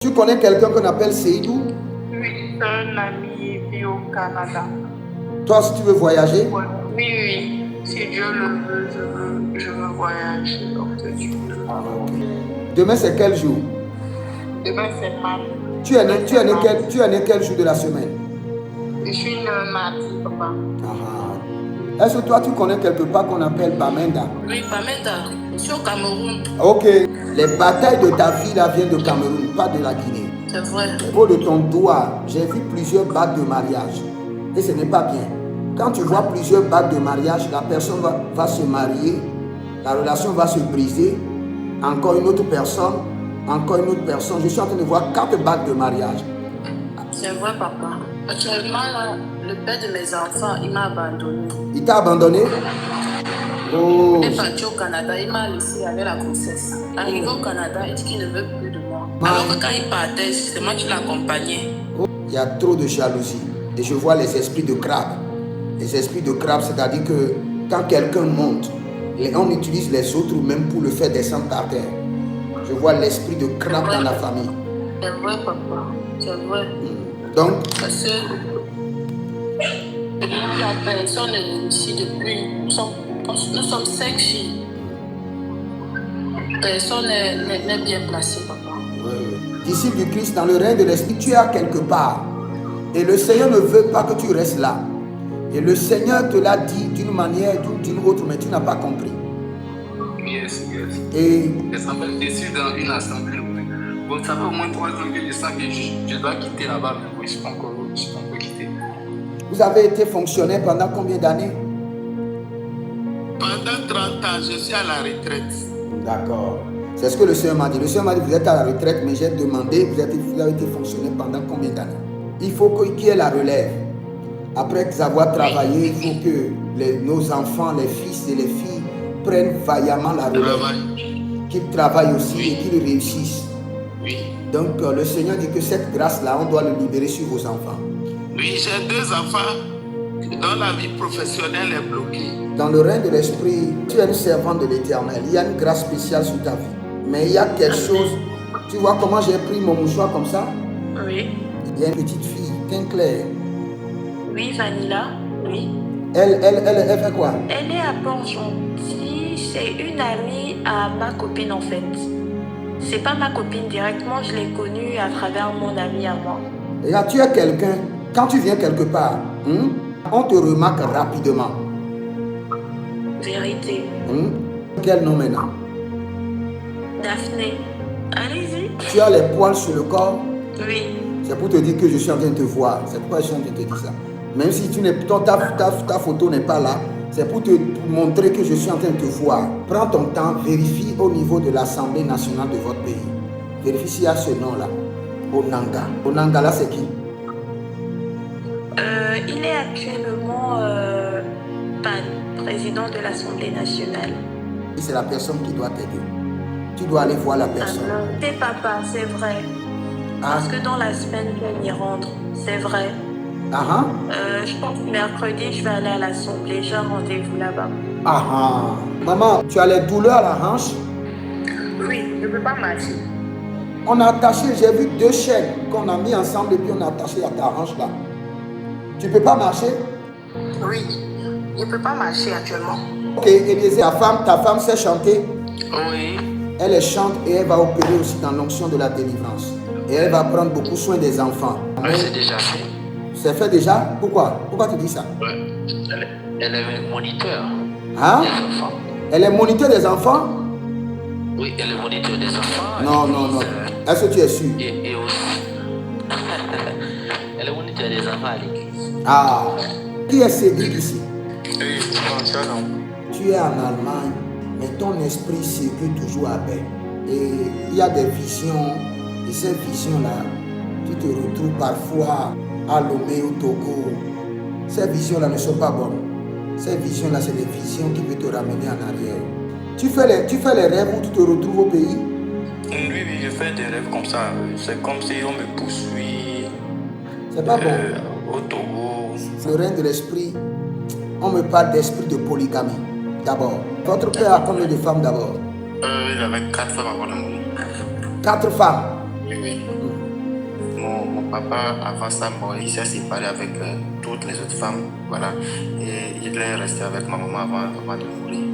Tu connais quelqu'un qu'on appelle Seydou? Oui, c'est un ami qui est au Canada. Toi, si tu veux voyager? Oui, oui. Si Dieu le veut, je veux voyager. Donc, Dieu. Demain, c'est quel jour? Demain, c'est mardi. Tu es né quel jour de la semaine? Je suis le mardi, papa. Est-ce que toi, tu connais quelque part qu'on appelle Bamenda? Oui, Bamenda. Je suis au Cameroun. Ok. Les batailles de ta vie là viennent de Cameroun, pas de la Guinée. C'est vrai. Au niveau de ton doigt, j'ai vu plusieurs bagues de mariage. Et ce n'est pas bien. Quand tu vois plusieurs bagues de mariage, la personne va se marier, la relation va se briser. Encore une autre personne, encore une autre personne. Je suis en train de voir 4 bagues de mariage. C'est vrai, papa. Actuellement, là, le père de mes enfants, il m'a abandonné. Il t'a abandonné? Oh. Il est parti au Canada, il m'a laissé avec la grossesse. Arrivé au Canada, il dit qu'il ne veut plus de moi. Alors que quand il partait, c'est moi qui l'accompagnais. Il y a trop de jalousie. Et je vois les esprits de crabe. Les esprits de crabe, c'est-à-dire que quand quelqu'un monte, on utilise les autres même pour le faire descendre par terre. Je vois l'esprit de crabe dans la famille. C'est vrai, papa. C'est vrai. Donc, parce que la personne est ici depuis. Nous sommes 5 filles. Personne n'est bien placé, papa. Disciple du Christ, dans le règne de l'esprit, tu es quelque part. Et le Seigneur ne veut pas que tu restes là. Et le Seigneur te l'a dit d'une manière ou d'une autre, mais tu n'as pas compris. Yes. Et je suis dans une assemblée. Bon, ça fait au moins 3 ans que je sens que je dois quitter là-bas, mais je ne suis pas encore quitté. Vous avez été fonctionnaire pendant combien d'années? Pendant 30 ans, je suis à la retraite. D'accord. C'est ce que le Seigneur m'a dit. Le Seigneur m'a dit, vous êtes à la retraite, mais j'ai demandé, vous avez été fonctionnaire pendant combien d'années? Il faut qu'il y ait la relève. Après avoir travaillé, il faut que nos enfants, les fils et les filles prennent vaillamment la relève. Qu'ils travaillent aussi et qu'ils réussissent. Oui. Donc le Seigneur dit que cette grâce-là, on doit le libérer sur vos enfants. Oui, j'ai 2 enfants dont la vie professionnelle est bloquée. Dans le règne de l'esprit, tu es une servante de l'Éternel. Il y a une grâce spéciale sur ta vie. Mais il y a quelque chose. Tu vois comment j'ai pris mon mouchoir comme ça? Oui. Il y a une petite fille, teint clair. Oui, Vanilla. Oui. Elle fait quoi? Elle est à Port-Gentil. C'est une amie à ma copine en fait. C'est pas ma copine directement, je l'ai connue à travers mon ami à moi. Et là, tu es quelqu'un, quand tu viens quelque part, on te remarque rapidement. Vérité. Quel nom maintenant? Daphné. Allez-y. Tu as les poils sur le corps? Oui. C'est pour te dire que je suis en train de te voir. C'est pourquoi je suis en train de te dire ça. Même si ta photo n'est pas là, c'est pour te montrer que je suis en train de te voir. Prends ton temps, vérifie au niveau de l'Assemblée nationale de votre pays. Vérifie s'il y a ce nom-là. Onanga. Onanga, là, c'est qui? Il est actuellement président de l'Assemblée nationale. C'est la personne qui doit t'aider. Tu dois aller voir la personne. C'est papa, c'est vrai. Parce que dans la semaine, je vais m'y rendre. C'est vrai. Je pense que mercredi, je vais aller à l'Assemblée. J'ai un rendez-vous là-bas. Maman, tu as les douleurs à la hanche? Oui, je ne peux pas marcher. On a attaché, j'ai vu 2 chaînes qu'on a mis ensemble et puis on a attaché à ta hanche là. Tu ne peux pas marcher? Oui, je ne peux pas marcher actuellement. Ok, Eliezer, ta femme sait chanter? Oui. Elle chante et elle va opérer aussi dans l'onction de la délivrance. Et elle va prendre beaucoup soin des enfants. Mais c'est déjà fait. C'est fait déjà? Pourquoi? Pourquoi tu dis ça? Ouais. Elle est moniteur des enfants. Elle est moniteur des enfants? Oui, elle est moniteur des enfants. Non. Est-ce que tu es sûr? Et aussi. Elle est moniteur des enfants à l'église. Qui est Cédric ici? Oui, Tu es en Allemagne, mais ton esprit circule toujours à paix. Et il y a des visions, et ces visions-là, tu te retrouves parfois à Lomé au Togo. Ces visions-là ne sont pas bonnes. Ces visions-là, c'est des visions qui peuvent te ramener en arrière. Tu fais les rêves où tu te retrouves au pays? Oui, je fais des rêves comme ça. C'est comme si on me poursuit. C'est pas bon. Au Togo. Le règne de l'esprit, on me parle d'esprit de polygamie. D'abord. Votre père a combien de femmes d'abord? Il avait 4 femmes avant de mourir. 4 femmes? Oui. papa, avant sa mort, il s'est séparé avec toutes les autres femmes. Voilà. Et il est resté avec ma maman avant de mourir.